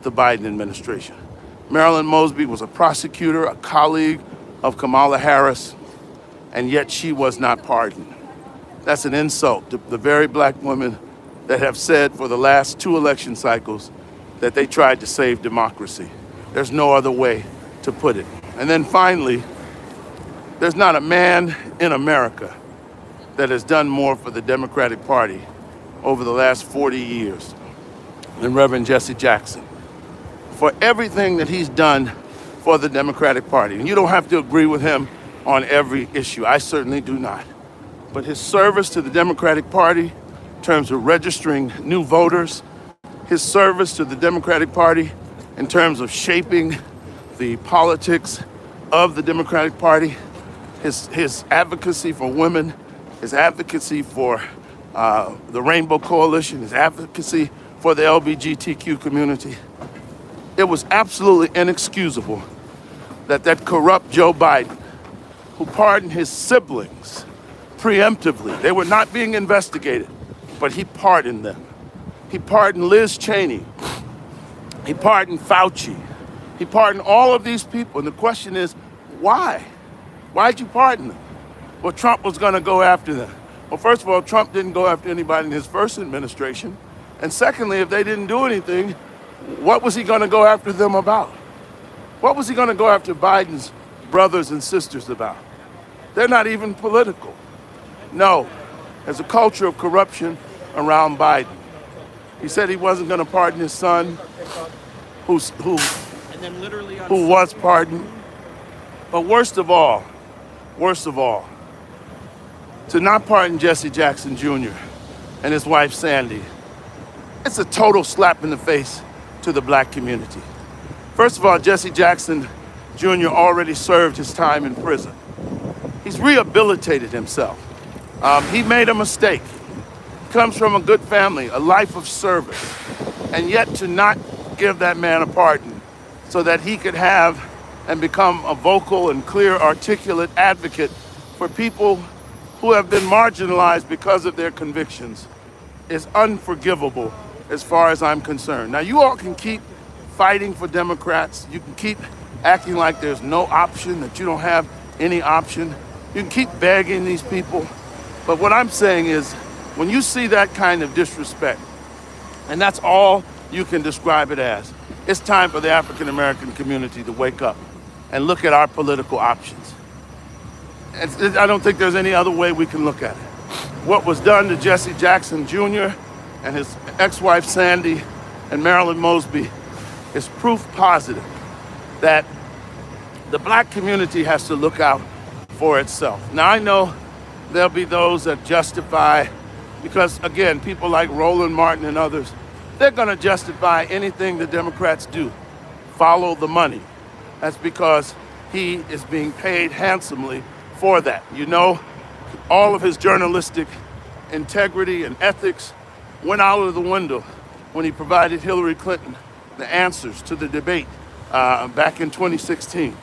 the Biden administration. Marilyn Mosby was a prosecutor, a colleague of Kamala Harris, and yet she was not pardoned. That's an insult to the very black women that have said for the last 2 election cycles that they tried to save democracy. There's no other way to put it. And then finally, there's not a man in America that has done more for the Democratic Party over the last 40 years than Reverend Jesse Jackson. For everything that he's done for the Democratic Party. And you don't have to agree with him on every issue. I certainly do not. But his service to the Democratic Party in terms of registering new voters, his service to the Democratic Party in terms of shaping the politics of the Democratic Party, his advocacy for women, his advocacy for the Rainbow Coalition, his advocacy for the LGBTQ community. It was absolutely inexcusable that corrupt Joe Biden, who pardoned his siblings preemptively, they were not being investigated, but he pardoned them. He pardoned Liz Cheney. He pardoned Fauci. He pardoned all of these people. And the question is, why? Why'd you pardon them? Well, Trump was going to go after them. Well, first of all, Trump didn't go after anybody in his first administration. And secondly, if they didn't do anything, what was he going to go after them about? What was he going to go after Biden's brothers and sisters about? They're not even political. No, there's a culture of corruption around Biden. He said he wasn't going to pardon his son, who was pardoned. But worst of all, to not pardon Jesse Jackson Jr. and his wife Sandy, it's a total slap in the face to the black community. First of all, Jesse Jackson Jr. already served his time in prison. He's rehabilitated himself. He made a mistake. Comes from a good family, a life of service, and yet to not give that man a pardon so that he could have and become a vocal and clear, articulate advocate for people who have been marginalized because of their convictions is unforgivable as far as I'm concerned. Now, you all can keep fighting for Democrats. You can keep acting like there's no option, that you don't have any option. You can keep begging these people. But what I'm saying is, when you see that kind of disrespect, and that's all you can describe it as, it's time for the African American community to wake up and look at our political options. I don't think there's any other way we can look at it. What was done to Jesse Jackson Jr. and his ex-wife Sandy and Marilyn Mosby is proof positive that the black community has to look out for itself. Now, I know there'll be those that justify, because again, people like Roland Martin and others, they're gonna justify anything the Democrats do. Follow the money. That's because he is being paid handsomely for that. You know, all of his journalistic integrity and ethics went out of the window when he provided Hillary Clinton the answers to the debate back in 2016.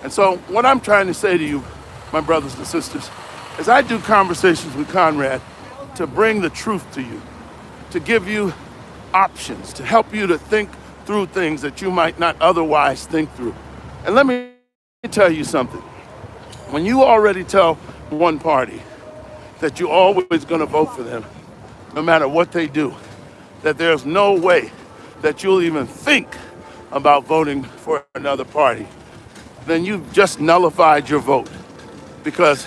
And so what I'm trying to say to you, my brothers and sisters, is I do conversations with Conrad to bring the truth to you, to give you options, to help you to think through things that you might not otherwise think through. And let me tell you something. When you already tell one party that you're always going to vote for them, no matter what they do, that there's no way that you'll even think about voting for another party, then you've just nullified your vote. Because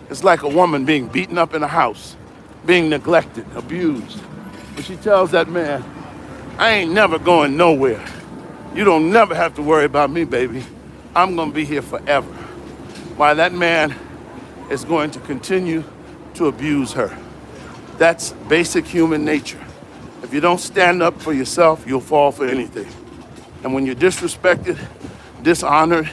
it's like a woman being beaten up in a house, being neglected, abused. But she tells that man, I ain't never going nowhere. You don't never have to worry about me, baby. I'm gonna be here forever. While that man is going to continue to abuse her. That's basic human nature. If you don't stand up for yourself, you'll fall for anything. And when you're disrespected, dishonored,